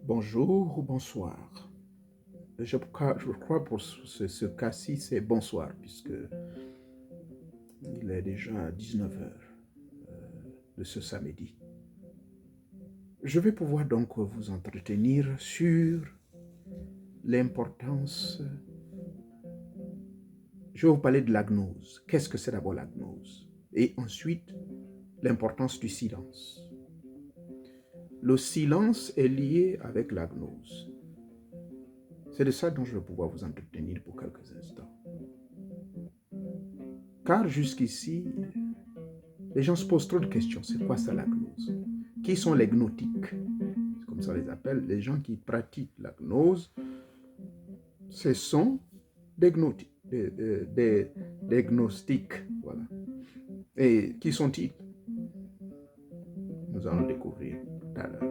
Bonjour ou bonsoir. Je crois pour ce cas-ci, c'est bonsoir, puisque il est déjà 19 heures de ce samedi. Je vais pouvoir donc vous entretenir sur l'importance. Je vais vous parler de la gnose. Qu'est-ce que c'est d'abord la gnose? Et ensuite, l'importance du silence. Le silence est lié avec la gnose. C'est de ça dont je vais pouvoir vous entretenir pour quelques instants. Car jusqu'ici, les gens se posent trop de questions. C'est quoi ça la gnose? Qui sont les gnotiques? C'est comme ça on les appelle. Les gens qui pratiquent la gnose, ce sont des gnotiques, des gnostiques. Voilà. Et qui sont-ils? Nous allons le découvrir tout à l'heure.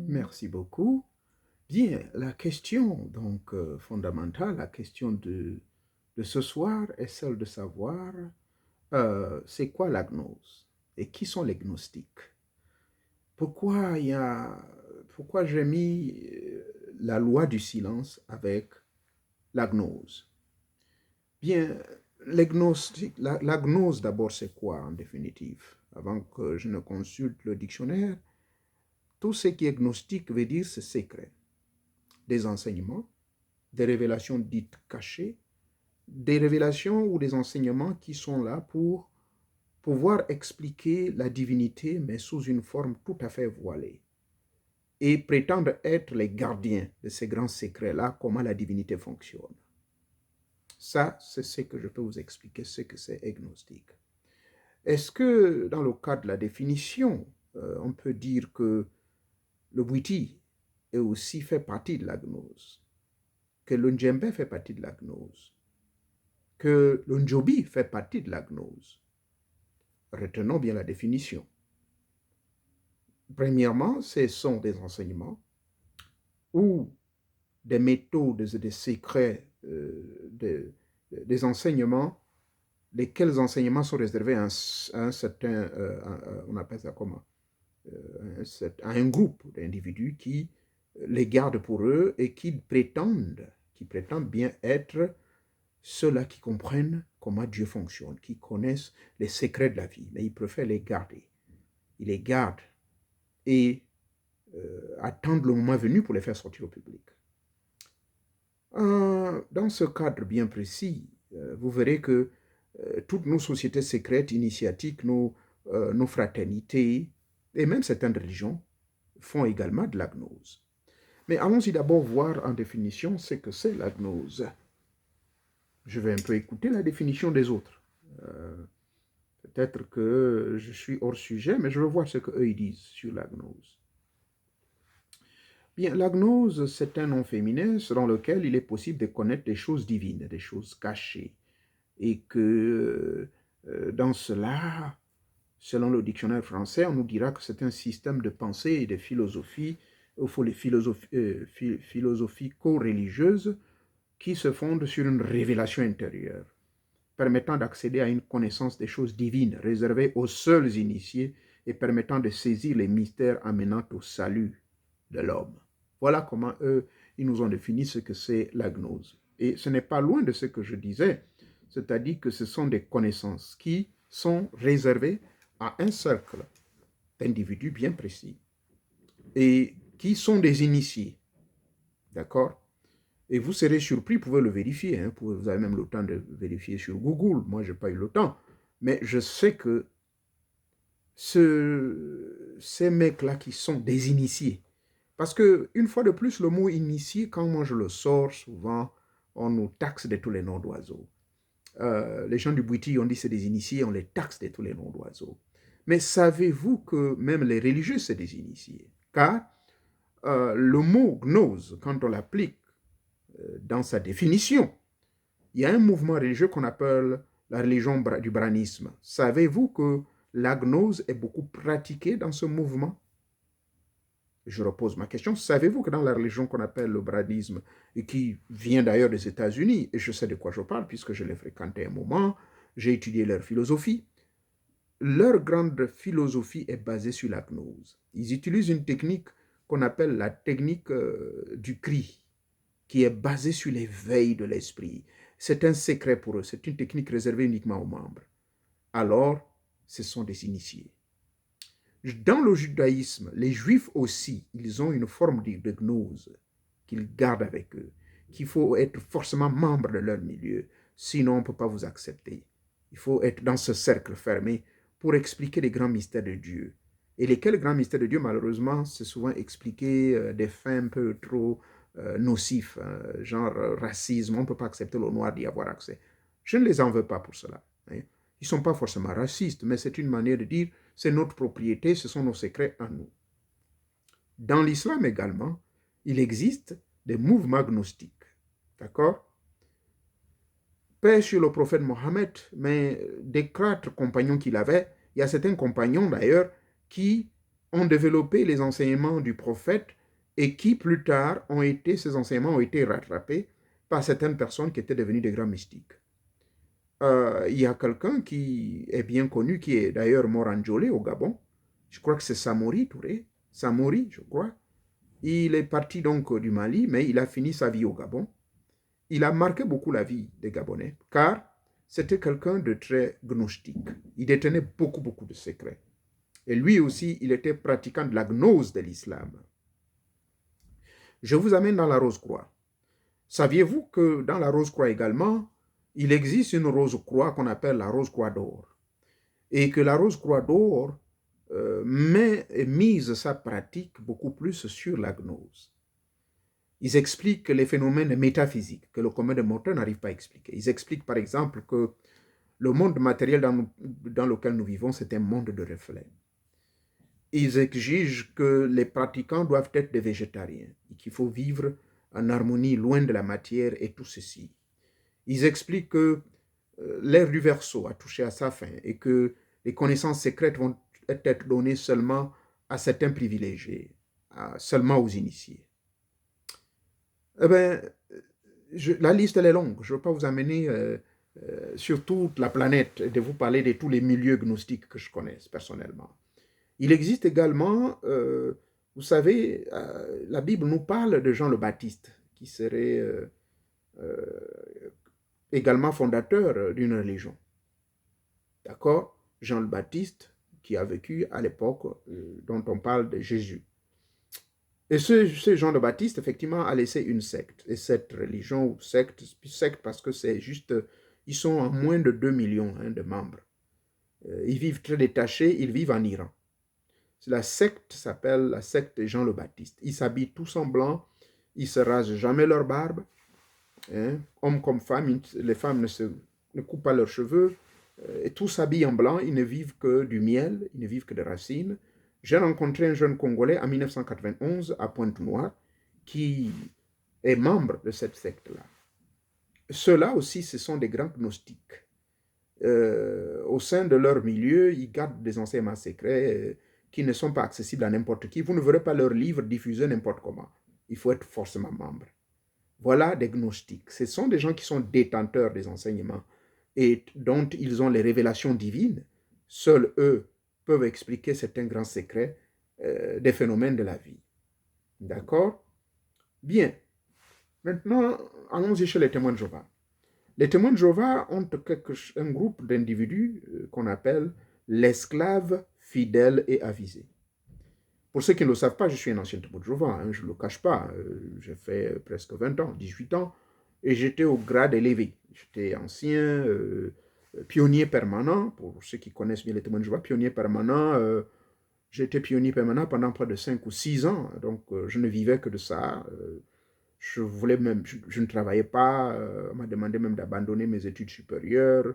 Merci beaucoup. Bien, la question donc fondamentale, la question de ce soir est celle de savoir c'est quoi la gnose et qui sont les gnostiques. Pourquoi pourquoi j'ai mis la loi du silence avec la gnose? Bien, les gnostiques, la gnose d'abord c'est quoi en définitive? Avant que je ne consulte le dictionnaire, tout ce qui est gnostique veut dire c'est secret. Des enseignements, des révélations dites cachées, des révélations ou des enseignements qui sont là pour pouvoir expliquer la divinité, mais sous une forme tout à fait voilée, et prétendre être les gardiens de ces grands secrets-là, comment la divinité fonctionne. Ça, c'est ce que je peux vous expliquer, ce que c'est agnostique. Est-ce que, dans le cas de la définition, on peut dire que le Bwiti est aussi fait partie de la gnose, que le Ndjembe fait partie de la gnose, que le Njobi fait partie de la gnose? Retenons bien la définition. Premièrement, ce sont des enseignements ou des méthodes et des secrets, des enseignements lesquels enseignements sont réservés à un certain, on appelle ça comment, à un groupe d'individus qui les gardent pour eux et qui prétendent bien être ceux-là qui comprennent comment Dieu fonctionne, qui connaissent les secrets de la vie, mais ils préfèrent les garder. Ils les gardent et attendent le moment venu pour les faire sortir au public. Dans ce cadre bien précis, vous verrez que toutes nos sociétés secrètes, initiatiques, nos fraternités et même certaines religions font également de la gnose. Mais allons-y d'abord voir en définition ce que c'est la gnose. Je vais un peu écouter la définition des autres. Peut-être que je suis hors sujet, mais je veux voir ce qu'eux ils disent sur la gnose. Bien, la gnose, c'est un nom féminin selon lequel il est possible de connaître des choses divines, des choses cachées. Et que dans cela, selon le dictionnaire français, on nous dira que c'est un système de pensée et de philosophie, philosophico-religieuses qui se fondent sur une révélation intérieure, permettant d'accéder à une connaissance des choses divines réservée aux seuls initiés et permettant de saisir les mystères amenant au salut de l'homme. Voilà comment eux, ils nous ont défini ce que c'est la gnose. Et ce n'est pas loin de ce que je disais, c'est-à-dire que ce sont des connaissances qui sont réservées à un cercle d'individus bien précis et qui sont des initiés. D'accord? Et vous serez surpris, vous pouvez le vérifier, hein, vous avez même le temps de vérifier sur Google. Moi, je n'ai pas eu le temps. Mais je sais que ces mecs-là qui sont des initiés, parce que, une fois de plus, le mot initié, quand moi je le sors, souvent, on nous taxe de tous les noms d'oiseaux. Les gens du Bouiti ont dit c'est des initiés, on les taxe de tous les noms d'oiseaux. Mais savez-vous que même les religieux, c'est des initiés? Car le mot gnose, quand on l'applique dans sa définition, il y a un mouvement religieux qu'on appelle la religion du branisme. Savez-vous que la gnose est beaucoup pratiquée dans ce mouvement? Je repose ma question. Savez-vous que dans la religion qu'on appelle le branisme, et qui vient d'ailleurs des États-Unis, et je sais de quoi je parle puisque je l'ai fréquenté un moment, j'ai étudié leur philosophie, leur grande philosophie est basée sur la gnose. Ils utilisent une technique qu'on appelle la technique du cri, qui est basée sur l'éveil de l'esprit. C'est un secret pour eux, c'est une technique réservée uniquement aux membres. Alors, ce sont des initiés. Dans le judaïsme, les juifs aussi, ils ont une forme de gnose qu'ils gardent avec eux, qu'il faut être forcément membre de leur milieu, sinon on ne peut pas vous accepter. Il faut être dans ce cercle fermé pour expliquer les grands mystères de Dieu. Et lesquels grands mystères de Dieu, malheureusement, c'est souvent expliquer des fins un peu trop nocifs, genre racisme, on ne peut pas accepter le noir d'y avoir accès. Je ne les en veux pas pour cela. Hein. Ils ne sont pas forcément racistes, mais c'est une manière de dire c'est notre propriété, ce sont nos secrets à nous. Dans l'islam également, il existe des mouvements gnostiques. D'accord? Paix sur le prophète Mohammed, mais des 4 compagnons qu'il avait, il y a certains compagnons d'ailleurs qui ont développé les enseignements du prophète et qui plus tard ces enseignements ont été rattrapés par certaines personnes qui étaient devenues des grands mystiques. Il y a quelqu'un qui est bien connu, qui est d'ailleurs mort en Djolé au Gabon. Je crois que c'est Samori Touré. Samori, je crois. Il est parti donc du Mali, mais il a fini sa vie au Gabon. Il a marqué beaucoup la vie des Gabonais, car c'était quelqu'un de très gnostique. Il détenait beaucoup de secrets. Et lui aussi, il était pratiquant de la gnose de l'islam. Je vous amène dans la Rose-Croix. Saviez-vous que dans la Rose-Croix également, il existe une Rose-Croix qu'on appelle la Rose-Croix d'or? Et que la Rose-Croix d'or mise sa pratique beaucoup plus sur la gnose. Ils expliquent les phénomènes métaphysiques que le commun des mortels n'arrive pas à expliquer. Ils expliquent par exemple que le monde matériel dans lequel nous vivons, c'est un monde de reflets. Ils exigent que les pratiquants doivent être des végétariens et qu'il faut vivre en harmonie, loin de la matière et tout ceci. Ils expliquent que l'ère du Verseau a touché à sa fin et que les connaissances secrètes vont être données seulement à certains privilégiés, seulement aux initiés. Eh bien, la liste elle est longue. Je ne veux pas vous amener sur toute la planète et de vous parler de tous les milieux gnostiques que je connais personnellement. Il existe également, vous savez, la Bible nous parle de Jean le Baptiste, qui serait également fondateur d'une religion. D'accord? Jean le Baptiste, qui a vécu à l'époque dont on parle de Jésus. Et ce Jean le Baptiste, effectivement, a laissé une secte. Et cette religion, ou secte parce que c'est juste, ils sont en moins de 2 millions de membres. Ils vivent très détachés, ils vivent en Iran. La secte s'appelle la secte de Jean le Baptiste. Ils s'habillent tous en blanc, ils ne se rasent jamais leur barbe. Hein. Hommes comme femmes, les femmes ne coupent pas leurs cheveux. Et tous s'habillent en blanc, ils ne vivent que du miel, ils ne vivent que des racines. J'ai rencontré un jeune Congolais en 1991 à Pointe-Noire qui est membre de cette secte-là. Ceux-là aussi, ce sont des grands gnostiques. Au sein de leur milieu, ils gardent des enseignements secrets qui ne sont pas accessibles à n'importe qui. Vous ne verrez pas leurs livres diffusés n'importe comment. Il faut être forcément membre. Voilà des gnostiques. Ce sont des gens qui sont détenteurs des enseignements et dont ils ont les révélations divines. Seuls eux peuvent expliquer certains grands secrets des phénomènes de la vie. D'accord? Bien. Maintenant, allons-y chez les témoins de Jéhovah. Les témoins de Jéhovah ont un groupe d'individus qu'on appelle l'esclave fidèle et avisé. Pour ceux qui ne le savent pas, je suis un ancien témoin de Jéhovah, hein, je ne le cache pas. J'ai fait presque 20 ans, 18 ans, et j'étais au grade élevé. J'étais ancien pionnier permanent, pour ceux qui connaissent bien les témoins de Jéhovah, pionnier permanent. J'étais pionnier permanent pendant près de 5 ou 6 ans, donc je ne vivais que de ça. Je ne travaillais pas, on m'a demandé même d'abandonner mes études supérieures,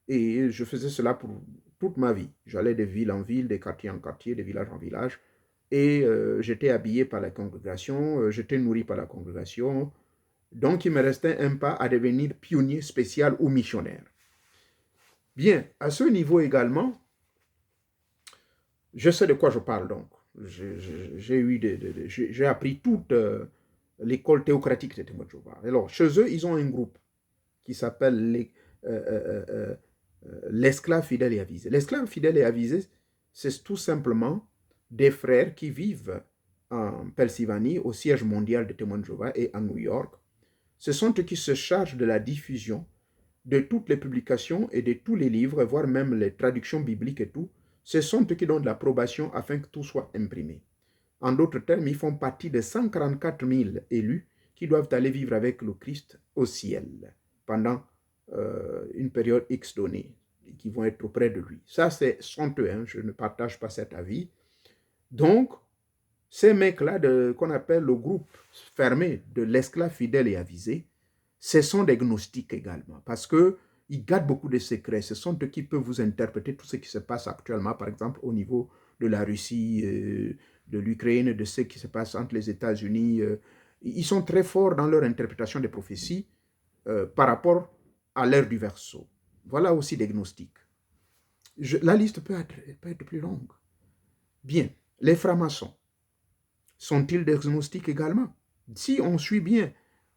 et je faisais cela pour toute ma vie. J'allais de ville en ville, de quartier en quartier, de village en village, et j'étais habillé par la congrégation, j'étais nourri par la congrégation, donc il me restait un pas à devenir pionnier spécial ou missionnaire. Bien, à ce niveau également, je sais de quoi je parle donc. J'ai appris toute l'école théocratique des témoins de Jéhovah. Alors, chez eux, ils ont un groupe qui s'appelle l'esclave fidèle et avisé. L'esclave fidèle et avisé, c'est tout simplement des frères qui vivent en Pennsylvanie, au siège mondial des témoins de Jéhovah, et à New York. Ce sont eux qui se chargent de la diffusion de toutes les publications et de tous les livres, voire même les traductions bibliques et tout. Ce sont eux qui donnent l'approbation afin que tout soit imprimé. En d'autres termes, ils font partie des 144 000 élus qui doivent aller vivre avec le Christ au ciel pendant une période X donnée, qui vont être auprès de lui. Ça, sont eux, hein, je ne partage pas cet avis. Donc, ces mecs-là, qu'on appelle le groupe fermé de l'esclave fidèle et avisé, ce sont des gnostiques également, parce qu'ils gardent beaucoup de secrets. Ce sont eux qui peuvent vous interpréter tout ce qui se passe actuellement, par exemple, au niveau de la Russie, de l'Ukraine, de ce qui se passe entre les États-Unis. Ils sont très forts dans leur interprétation des prophéties par rapport à l'ère du Verseau. Voilà aussi des gnostiques. La liste peut être plus longue. Bien, les francs-maçons, sont-ils des gnostiques également? Si on suit bien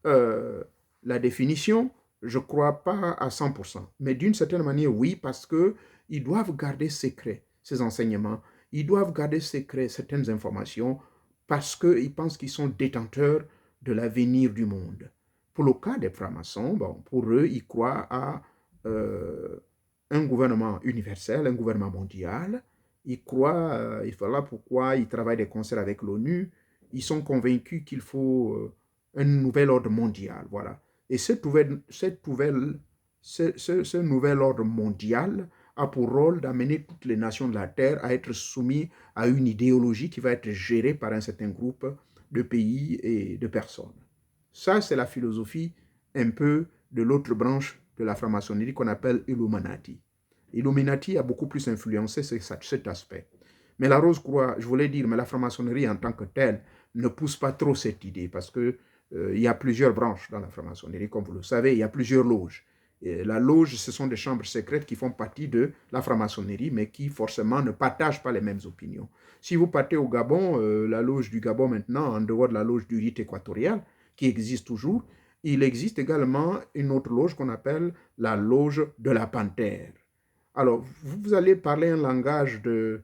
la définition, je ne crois pas à 100%. Mais d'une certaine manière, oui, parce qu'ils doivent garder secret ces enseignements. Ils doivent garder secret certaines informations parce qu'ils pensent qu'ils sont détenteurs de l'avenir du monde. Pour le cas des francs-maçons, bon, pour eux, ils croient à un gouvernement universel, un gouvernement mondial. Ils croient, voilà pourquoi ils travaillent des concerts avec l'ONU. Ils sont convaincus qu'il faut un nouvel ordre mondial. Voilà. Et ce nouvel ordre mondial a pour rôle d'amener toutes les nations de la Terre à être soumises à une idéologie qui va être gérée par un certain groupe de pays et de personnes. Ça, c'est la philosophie un peu de l'autre branche de la franc-maçonnerie qu'on appelle Illuminati. Illuminati a beaucoup plus influencé cet aspect. Mais la Rose-Croix, je voulais dire, mais la franc-maçonnerie en tant que telle ne pousse pas trop cette idée parce que il y a plusieurs branches dans la franc-maçonnerie, comme vous le savez, il y a plusieurs loges. Et la loge, ce sont des chambres secrètes qui font partie de la franc-maçonnerie, mais qui forcément ne partagent pas les mêmes opinions. Si vous partez au Gabon, la loge du Gabon maintenant, en dehors de la loge du rite équatorial, qui existe toujours, il existe également une autre loge qu'on appelle la loge de la panthère. Alors, vous allez parler un langage de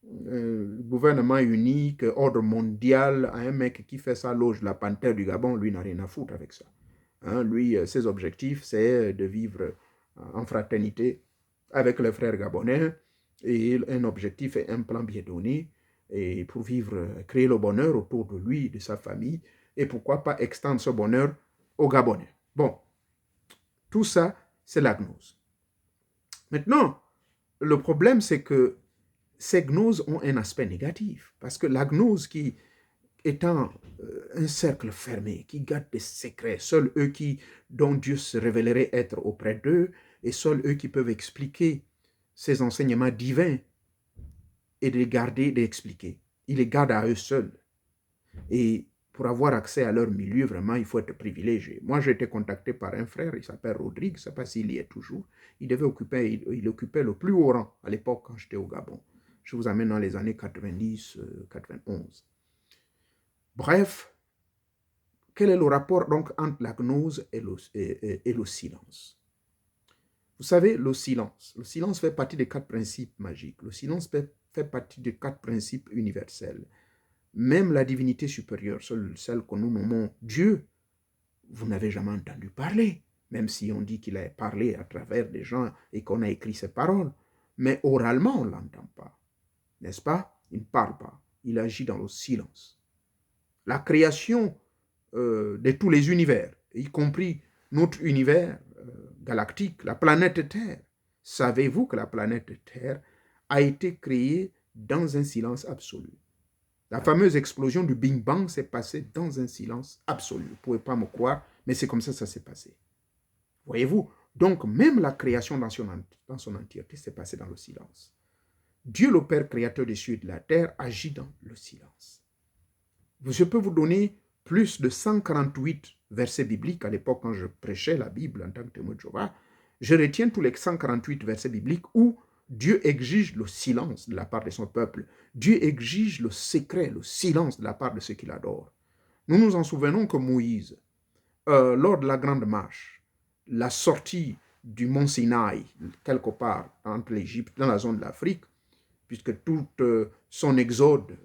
gouvernement unique, ordre mondial, à un mec qui fait sa loge, la panthère du Gabon, lui n'a rien à foutre avec ça. Hein, lui, ses objectifs, c'est de vivre en fraternité avec les frères gabonais, et un objectif et un plan bien donné, et pour vivre, créer le bonheur autour de lui, de sa famille, et pourquoi pas extendre ce bonheur aux Gabonais. Bon, tout ça, c'est la gnose. Maintenant, le problème, c'est que ces gnoses ont un aspect négatif, parce que la gnose qui étant un cercle fermé, qui garde des secrets, seuls eux dont Dieu se révélerait être auprès d'eux, et seuls eux qui peuvent expliquer ces enseignements divins et de les garder, d'expliquer. Ils les gardent à eux seuls. Et pour avoir accès à leur milieu, vraiment, il faut être privilégié. Moi, j'ai été contacté par un frère, il s'appelle Rodrigue, je ne sais pas s'il y est toujours. Il occupait le plus haut rang à l'époque quand j'étais au Gabon. Je vous amène dans les années 90, 91. Bref, quel est le rapport donc entre la gnose et le silence? Vous savez, le silence fait partie des 4 principes magiques. Le silence fait partie des 4 principes universels. Même la divinité supérieure, celle que nous nommons Dieu, vous n'avez jamais entendu parler, même si on dit qu'il a parlé à travers des gens et qu'on a écrit ses paroles. Mais oralement, on ne l'entend pas. N'est-ce pas? Il ne parle pas. Il agit dans le silence. La création de tous les univers, y compris notre univers galactique, la planète Terre. Savez-vous que la planète Terre a été créée dans un silence absolu? La fameuse explosion du Big Bang s'est passée dans un silence absolu. Vous ne pouvez pas me croire, mais c'est comme ça que ça s'est passé. Voyez-vous? Donc, même la création dans son entièreté s'est passée dans le silence. Dieu, le Père créateur des cieux et de la terre, agit dans le silence. Je peux vous donner plus de 148 versets bibliques. À l'époque, quand je prêchais la Bible en tant que témoin de Jéhovah, je retiens tous les 148 versets bibliques où Dieu exige le silence de la part de son peuple. Dieu exige le secret, le silence de la part de ceux qui l'adorent. Nous nous en souvenons que Moïse, lors de la grande marche, la sortie du mont Sinaï, quelque part entre l'Égypte, dans la zone de l'Afrique, puisque tout son exode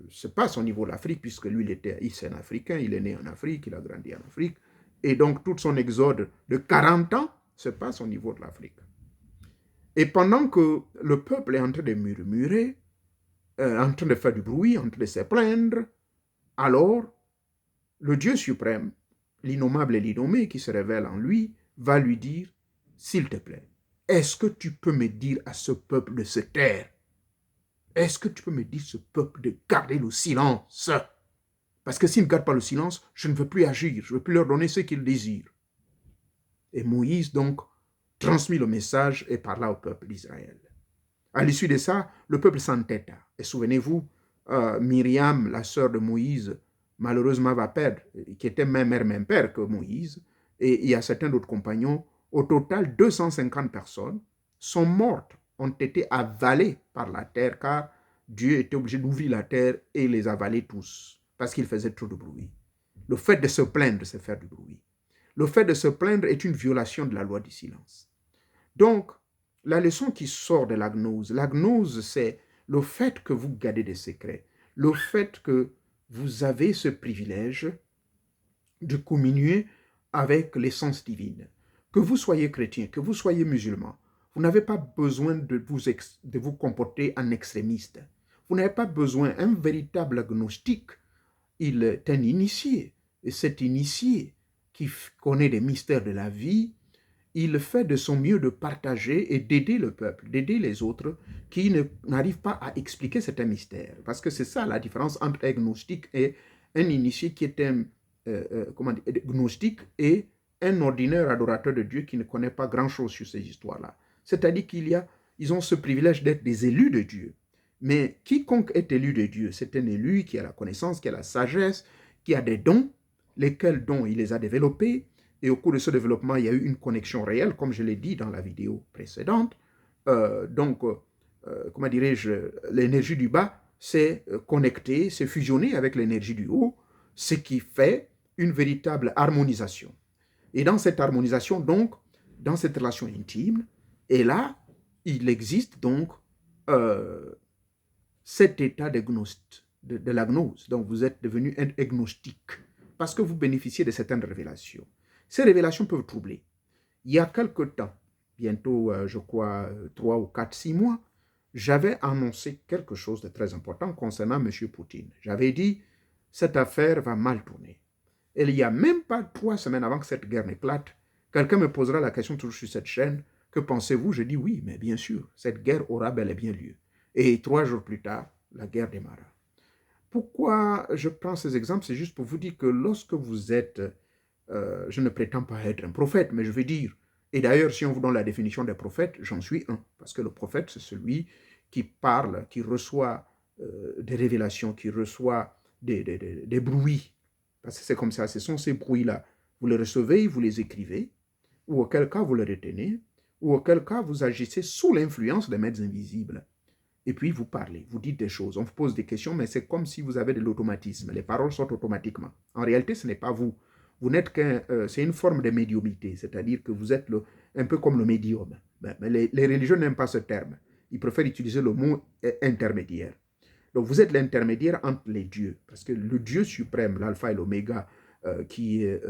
se passe au niveau de l'Afrique, puisque lui, il est un Africain, il est né en Afrique, il a grandi en Afrique, et donc tout son exode de 40 ans se passe au niveau de l'Afrique. Et pendant que le peuple est en train de murmurer, en train de faire du bruit, en train de se plaindre, alors le Dieu suprême, l'innommable et l'innommé qui se révèle en lui, va lui dire, s'il te plaît, est-ce que tu peux me dire à ce peuple de se taire? Est-ce que tu peux me dire ce peuple de garder le silence? Parce que s'ils ne gardent pas le silence, je ne veux plus agir, je ne veux plus leur donner ce qu'ils désirent. Et Moïse donc transmit le message et parla au peuple d'Israël. À l'issue de ça, le peuple s'entêta. Et souvenez-vous, Myriam, la sœur de Moïse, malheureusement va perdre, qui était même mère, même père que Moïse, et il y a certains d'autres compagnons. Au total, 250 personnes sont mortes, ont été avalées par la terre, car Dieu était obligé d'ouvrir la terre et les avaler tous, parce qu'ils faisaient trop de bruit. Le fait de se plaindre, c'est faire du bruit. Le fait de se plaindre est une violation de la loi du silence. Donc, la leçon qui sort de la gnose, c'est le fait que vous gardez des secrets, le fait que vous avez ce privilège de communier avec l'essence divine. Que vous soyez chrétien, que vous soyez musulman, vous n'avez pas besoin de vous comporter en extrémiste. Vous n'avez pas besoin. Un véritable agnostique, il est un initié. Et cet initié qui connaît les mystères de la vie, il fait de son mieux de partager et d'aider le peuple, d'aider les autres qui n'arrivent pas à expliquer certains mystères. Parce que c'est ça la différence entre un agnostique et un initié qui est un gnostique et un ordinaire adorateur de Dieu qui ne connaît pas grand-chose sur ces histoires-là. C'est-à-dire ils ont ce privilège d'être des élus de Dieu. Mais quiconque est élu de Dieu, c'est un élu qui a la connaissance, qui a la sagesse, qui a des dons, lesquels dons il les a développés, et au cours de ce développement, il y a eu une connexion réelle, comme je l'ai dit dans la vidéo précédente. Comment dirais-je, l'énergie du bas s'est connectée, s'est fusionnée avec l'énergie du haut, ce qui fait une véritable harmonisation. Et dans cette harmonisation, donc, dans cette relation intime, et là, il existe donc cet état de la gnose. Donc, vous êtes devenu un agnostique parce que vous bénéficiez de certaines révélations. Ces révélations peuvent troubler. Il y a quelque temps, bientôt, je crois, 3 ou 4, 6 mois, j'avais annoncé quelque chose de très important concernant M. Poutine. J'avais dit, cette affaire va mal tourner. Et il n'y a même pas 3 semaines avant que cette guerre n'éclate, quelqu'un me posera la question toujours sur cette chaîne, que pensez-vous? Je dis oui, mais bien sûr, cette guerre aura bel et bien lieu. Et 3 jours plus tard, la guerre démarra. Pourquoi je prends ces exemples? C'est juste pour vous dire que lorsque vous êtes, je ne prétends pas être un prophète, mais je veux dire, et d'ailleurs, si on vous donne la définition des prophètes, j'en suis un, parce que le prophète, c'est celui qui parle, qui reçoit des révélations, qui reçoit des bruits, parce que c'est comme ça, ce sont ces bruits-là. Vous les recevez, vous les écrivez, ou auquel cas vous les retenez, ou auquel cas vous agissez sous l'influence des maîtres invisibles. Et puis vous parlez, vous dites des choses, on vous pose des questions, mais c'est comme si vous avez de l'automatisme. Les paroles sortent automatiquement. En réalité, ce n'est pas vous. Vous n'êtes qu'un, c'est une forme de médiumité, c'est-à-dire que vous êtes un peu comme le médium. Mais les religieux n'aiment pas ce terme. Ils préfèrent utiliser le mot intermédiaire. Donc vous êtes l'intermédiaire entre les dieux, parce que le Dieu suprême, l'alpha et l'oméga, qui est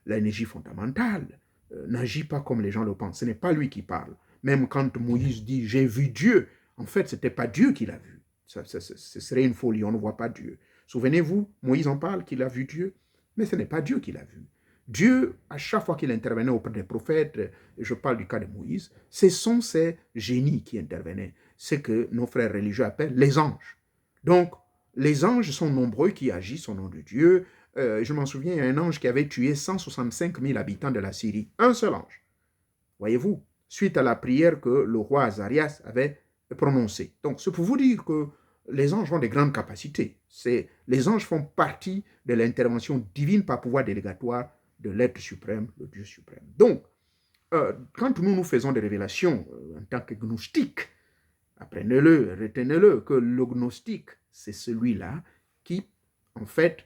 l'énergie fondamentale, n'agit pas comme les gens le pensent. Ce n'est pas lui qui parle. Même quand Moïse dit « j'ai vu Dieu », en fait, ce n'était pas Dieu qui l'a vu. Ce serait une folie, on ne voit pas Dieu. Souvenez-vous, Moïse en parle qu'il a vu Dieu, mais ce n'est pas Dieu qui l'a vu. Dieu, à chaque fois qu'il intervenait auprès des prophètes, je parle du cas de Moïse, ce sont ces génies qui intervenaient, ce que nos frères religieux appellent les anges. Donc, les anges sont nombreux qui agissent au nom de Dieu. Je m'en souviens, il y a un ange qui avait tué 165 000 habitants de la Syrie. Un seul ange. Voyez-vous, suite à la prière que le roi Azarias avait prononcée. Donc, c'est pour vous dire que les anges ont des grandes capacités. Les anges font partie de l'intervention divine par pouvoir délégatoire de l'être suprême, le Dieu suprême. Donc, quand nous faisons des révélations en tant que gnostiques, apprenez-le, retenez-le, que le gnostique, c'est celui-là qui, en fait,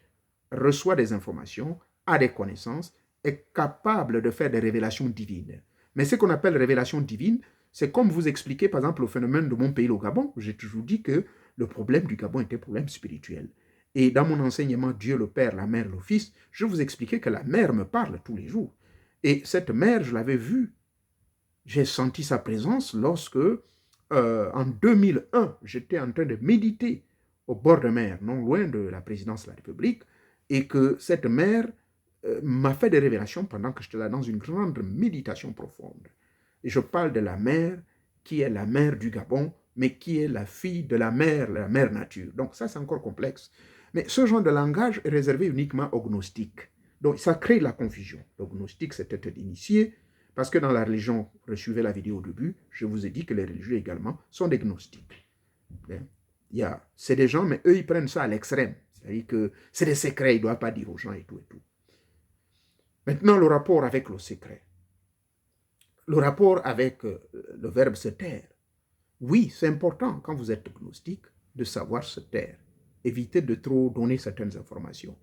reçoit des informations, a des connaissances, est capable de faire des révélations divines. Mais ce qu'on appelle révélation divine, c'est comme vous expliquez, par exemple, le phénomène de mon pays, le Gabon. J'ai toujours dit que le problème du Gabon était un problème spirituel. Et dans mon enseignement, Dieu le Père, la Mère, le Fils, je vous expliquais que la Mère me parle tous les jours. Et cette Mère, je l'avais vue. J'ai senti sa présence lorsque, en 2001, j'étais en train de méditer au bord de mer, non loin de la présidence de la République, et que cette Mère m'a fait des révélations pendant que j'étais là dans une grande méditation profonde. Et je parle de la mère qui est la mère du Gabon, mais qui est la fille de la mère nature. Donc ça, c'est encore complexe. Mais ce genre de langage est réservé uniquement aux gnostiques. Donc ça crée la confusion. Le gnostique, c'était d'initier, parce que dans la religion, recevez la vidéo au début, je vous ai dit que les religieux également sont des gnostiques. C'est des gens, mais eux, ils prennent ça à l'extrême. C'est-à-dire que c'est des secrets, ils ne doivent pas dire aux gens et tout et tout. Maintenant, le rapport avec le secret. Le rapport avec le verbe se taire. Oui, c'est important quand vous êtes gnostique de savoir se taire. Évitez de trop donner certaines informations,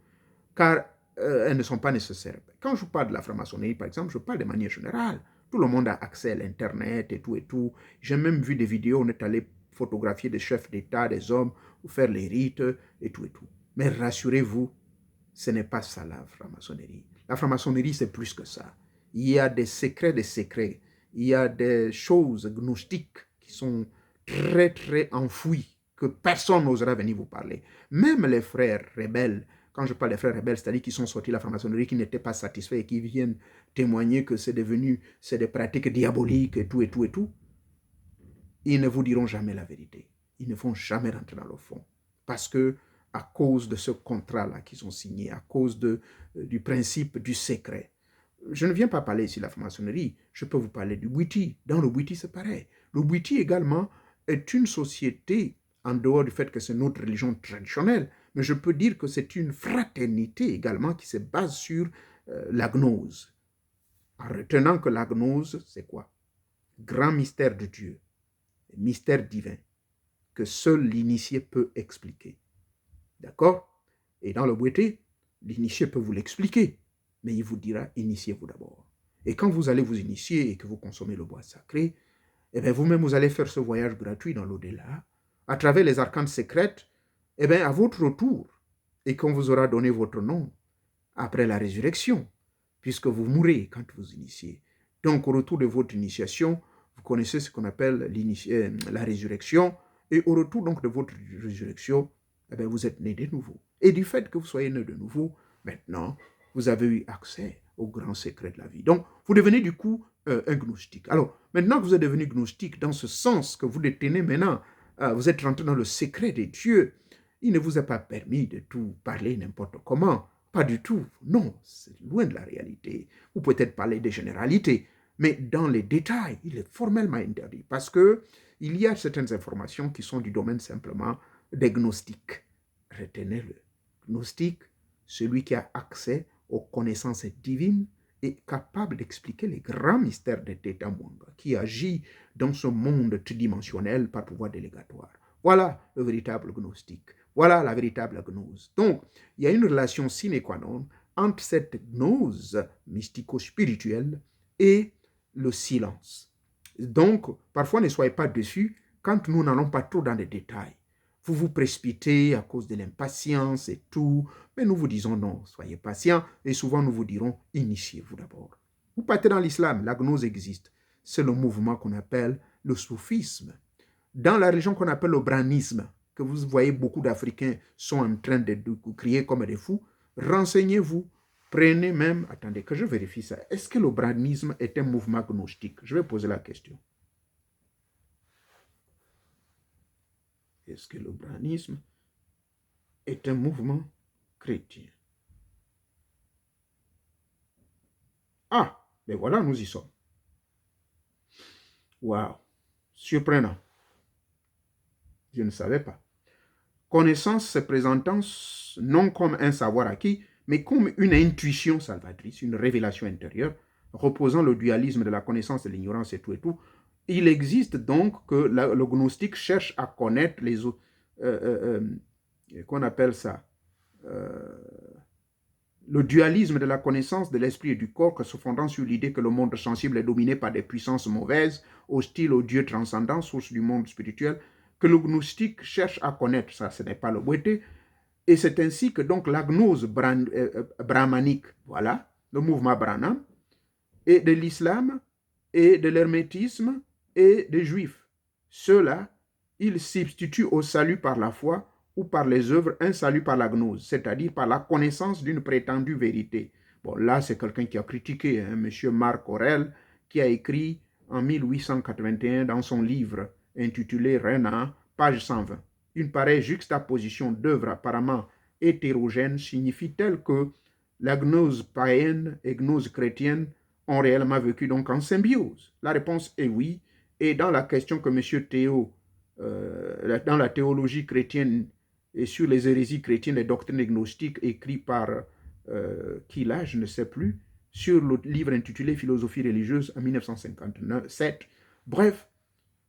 car elles ne sont pas nécessaires. Quand je parle de la franc-maçonnerie, par exemple, je parle de manière générale. Tout le monde a accès à l'Internet et tout et tout. J'ai même vu des vidéos où on est allé photographier des chefs d'État, des hommes, ou faire les rites et tout et tout. Mais rassurez-vous, ce n'est pas ça la franc-maçonnerie. La franc-maçonnerie, c'est plus que ça. Il y a des secrets des secrets. Il y a des choses gnostiques qui sont très, très enfouies, que personne n'osera venir vous parler. Même les frères rebelles, quand je parle des frères rebelles, c'est-à-dire qui sont sortis de la franc-maçonnerie, qui n'étaient pas satisfaits et qui viennent témoigner que c'est des pratiques diaboliques et tout et tout et tout, ils ne vous diront jamais la vérité. Ils ne vont jamais rentrer dans le fond. Parce que à cause de ce contrat-là qu'ils ont signé, à cause du principe du secret. Je ne viens pas parler ici de la franc-maçonnerie, je peux vous parler du Bwiti. Dans le Bwiti, c'est pareil. Le Bwiti également est une société, en dehors du fait que c'est notre religion traditionnelle, mais je peux dire que c'est une fraternité également qui se base sur la gnose. En retenant que la gnose, c'est quoi? Grand mystère de Dieu, mystère divin, que seul l'initié peut expliquer. D'accord? Et dans le Bwiti, l'initié peut vous l'expliquer. mais il vous dira, initiez-vous d'abord. Et quand vous allez vous initier et que vous consommez le bois sacré, eh bien, vous-même, vous allez faire ce voyage gratuit dans l'au-delà, à travers les arcanes secrètes, eh bien, à votre retour, et qu'on vous aura donné votre nom après la résurrection, puisque vous mourrez quand vous initiez. Donc, au retour de votre initiation, vous connaissez ce qu'on appelle la résurrection, et au retour donc de votre résurrection, eh bien, vous êtes né de nouveau. Et du fait que vous soyez né de nouveau, maintenant, vous avez eu accès au grand secret de la vie. Donc, vous devenez du coup un gnostique. Alors, maintenant que vous êtes devenu gnostique, dans ce sens que vous détenez maintenant, vous êtes rentré dans le secret des dieux, il ne vous a pas permis de tout parler n'importe comment. Pas du tout. Non, c'est loin de la réalité. Vous pouvez peut-être parler des généralités, mais dans les détails, il est formellement interdit parce que il y a certaines informations qui sont du domaine simplement des gnostiques. Retenez-le. Gnostique, celui qui a accès aux connaissances divines et capable d'expliquer les grands mystères de Theta Mwanga, qui agit dans ce monde tridimensionnel par pouvoir délégatoire. Voilà le véritable gnostique. Voilà la véritable gnose. Donc, il y a une relation sine qua non entre cette gnose mystico-spirituelle et le silence. Donc, parfois, ne soyez pas déçus quand nous n'allons pas trop dans les détails. Vous vous précipitez à cause de l'impatience et tout, mais nous vous disons non, soyez patients, et souvent nous vous dirons, initiez-vous d'abord. Vous partez dans l'islam, la gnose existe. C'est le mouvement qu'on appelle le soufisme. Dans la religion qu'on appelle le brahmanisme, que vous voyez beaucoup d'Africains sont en train de crier comme des fous, renseignez-vous, prenez même, attendez que je vérifie ça, est-ce que le brahmanisme est un mouvement gnostique? Je vais poser la question. Est-ce que le brahmanisme est un mouvement chrétien? Ah, ben voilà, nous y sommes. Waouh, surprenant. Je ne savais pas. Connaissance se présentant non comme un savoir acquis, mais comme une intuition salvatrice, une révélation intérieure, reposant le dualisme de la connaissance et de l'ignorance et tout. Il existe donc que le gnostique cherche à connaître les autres, qu'on appelle ça, le dualisme de la connaissance de l'esprit et du corps, que se fondant sur l'idée que le monde sensible est dominé par des puissances mauvaises, hostiles au Dieu transcendant, source du monde spirituel, que le gnostique cherche à connaître. Ça, ce n'est pas le boité. Et c'est ainsi que donc la gnose brahmanique, voilà, le mouvement Brahman, et de l'islam, et de l'hermétisme, et des juifs. Ceux-là, ils substituent au salut par la foi ou par les œuvres un salut par la gnose, c'est-à-dire par la connaissance d'une prétendue vérité. Bon, là, c'est quelqu'un qui a critiqué, hein, M. Marc Aurèle, qui a écrit en 1881 dans son livre intitulé Renan, page 120. Une pareille juxtaposition d'œuvres apparemment hétérogènes signifie-t-elle que la gnose païenne et gnose chrétienne ont réellement vécu donc en symbiose? La réponse est oui. Et dans la question que M. Théo, dans la théologie chrétienne et sur les hérésies chrétiennes et doctrines gnostiques, écrit par qui là, je ne sais plus, sur le livre intitulé Philosophie religieuse en 1957. Bref,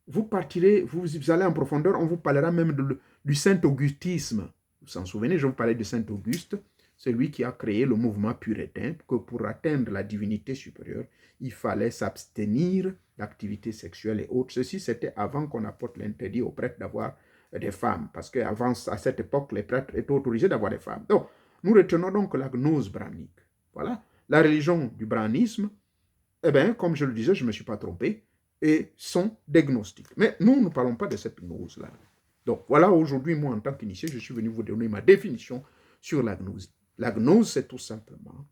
vous partirez, vous allez en profondeur, on vous parlera même du Saint-Augustisme. Vous vous en souvenez, je vous parlais de Saint-Auguste, celui qui a créé le mouvement puritain, que pour atteindre la divinité supérieure, il fallait s'abstenir d'activités sexuelles et autres. Ceci, c'était avant qu'on apporte l'interdit aux prêtres d'avoir des femmes, parce qu'avant, à cette époque, les prêtres étaient autorisés d'avoir des femmes. Donc, nous retenons donc la gnose brahmanique. Voilà. La religion du brahmanisme, eh bien, comme je le disais, je ne me suis pas trompé, et sont des gnostiques. Mais nous ne parlons pas de cette gnose-là. Donc voilà, aujourd'hui, moi, en tant qu'initié, je suis venu vous donner ma définition sur la gnose. La gnose, c'est tout simplement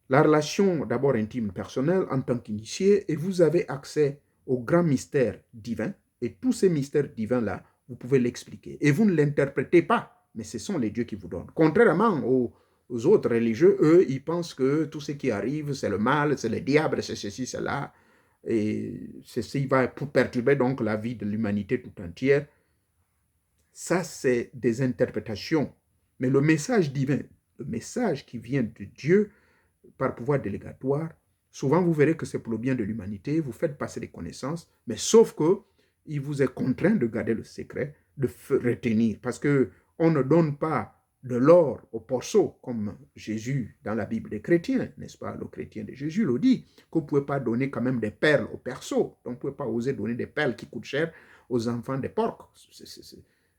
la relation d'abord intime, personnelle, en tant qu'initié, et vous avez accès aux grands mystères divins, et tous ces mystères divins-là, vous pouvez l'expliquer. Et vous ne l'interprétez pas, mais ce sont les dieux qui vous donnent. Contrairement aux autres religieux, eux, ils pensent que tout ce qui arrive, c'est le mal, c'est le diable, c'est ceci, c'est là, et ceci va perturber donc la vie de l'humanité tout entière. Ça, c'est des interprétations. Mais le message divin, le message qui vient de Dieu par pouvoir délégatoire, souvent vous verrez que c'est pour le bien de l'humanité, vous faites passer des connaissances, mais sauf que il vous est contraint de garder le secret, de retenir, parce qu'on ne donne pas de l'or au porceau, comme Jésus dans la Bible des chrétiens, n'est-ce pas? Le chrétien de Jésus le dit, que vous ne pouvez pas donner quand même des perles au perceau. Donc, vous ne pouvez pas oser donner des perles qui coûtent cher aux enfants des porcs.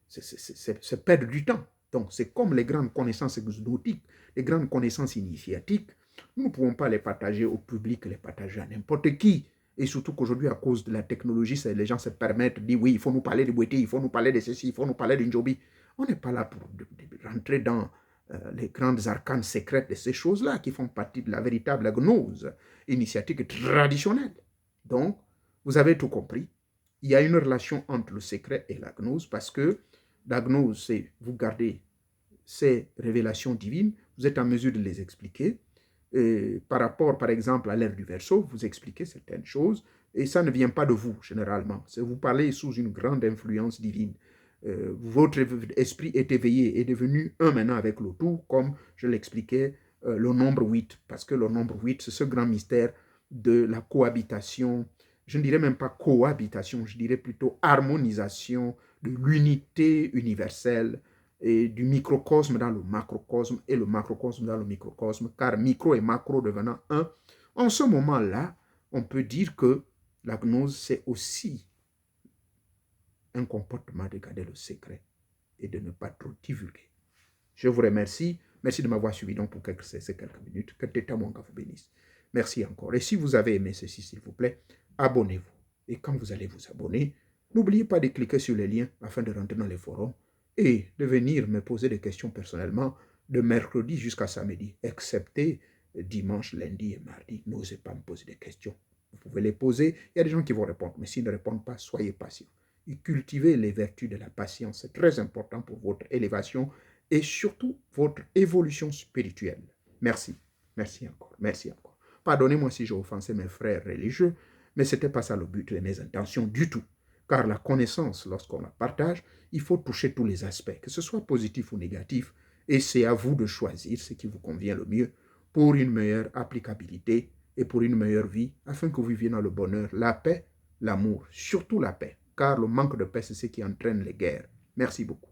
C'est perdre du temps. Donc, c'est comme les grandes connaissances exotiques, les grandes connaissances initiatiques. Nous ne pouvons pas les partager au public, les partager à n'importe qui. Et surtout qu'aujourd'hui, à cause de la technologie, les gens se permettent de dire oui, il faut nous parler de Boité, il faut nous parler de ceci, il faut nous parler d'une Joby. On n'est pas là pour rentrer dans les grandes arcanes secrètes de ces choses-là qui font partie de la véritable gnose initiatique traditionnelle. Donc, vous avez tout compris. Il y a une relation entre le secret et la gnose parce que la gnose, c'est vous gardez ces révélations divines, vous êtes en mesure de les expliquer. Et par rapport, par exemple, à l'ère du Verseau, vous expliquez certaines choses et ça ne vient pas de vous, généralement. C'est vous parlez sous une grande influence divine. Votre esprit est éveillé, est devenu un maintenant avec le tout, comme je l'expliquais, le nombre 8, parce que le nombre 8, c'est ce grand mystère de la cohabitation, je ne dirais même pas cohabitation, je dirais plutôt harmonisation de l'unité universelle et du microcosme dans le macrocosme et le macrocosme dans le microcosme, car micro et macro devenant un. En ce moment-là, on peut dire que la gnose, c'est aussi un comportement de garder le secret et de ne pas trop divulguer. Je vous remercie. Merci de m'avoir suivi donc pour ces quelques minutes. Que Teta Mwanga vous bénisse. Merci encore. Et si vous avez aimé ceci, s'il vous plaît, abonnez-vous. Et quand vous allez vous abonner, n'oubliez pas de cliquer sur les liens afin de rentrer dans les forums et de venir me poser des questions personnellement de mercredi jusqu'à samedi, excepté dimanche, lundi et mardi. N'osez pas me poser des questions. Vous pouvez les poser. Il y a des gens qui vont répondre. Mais s'ils ne répondent pas, soyez patient. Et cultivez les vertus de la patience. C'est très important pour votre élévation et surtout votre évolution spirituelle. Merci. Merci encore. Merci encore. Pardonnez-moi si j'ai offensé mes frères religieux, mais ce n'était pas ça le but de mes intentions du tout. Car la connaissance, lorsqu'on la partage, il faut toucher tous les aspects, que ce soit positif ou négatif, et c'est à vous de choisir ce qui vous convient le mieux pour une meilleure applicabilité et pour une meilleure vie, afin que vous viviez dans le bonheur, la paix, l'amour, surtout la paix, car le manque de paix, c'est ce qui entraîne les guerres. Merci beaucoup.